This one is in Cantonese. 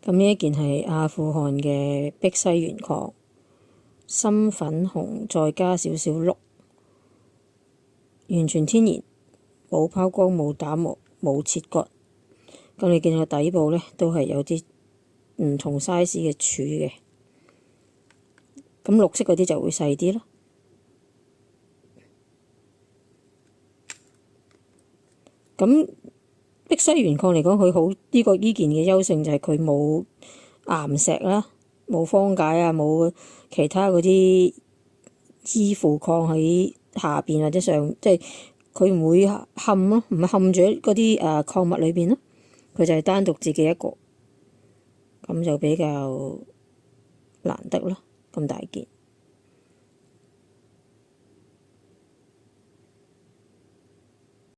咁呢一件係阿富汗嘅碧西原礦，深粉紅再加少少綠，完全天然，冇拋光冇打磨冇切割。咁你見個底部呢，都係有啲唔同 size 嘅柱嘅，咁綠色嗰啲就會細啲咯。咁碧西原礦嚟講，佢好呢件嘅優勝就係佢冇岩石啦，冇方解啊，冇其他嗰啲依附礦喺下邊或者上，即係佢唔會嵌咯，唔係嵌住嗰啲礦物裏邊咯，佢就係單獨自己一個，咁就比較難得咯，咁大件。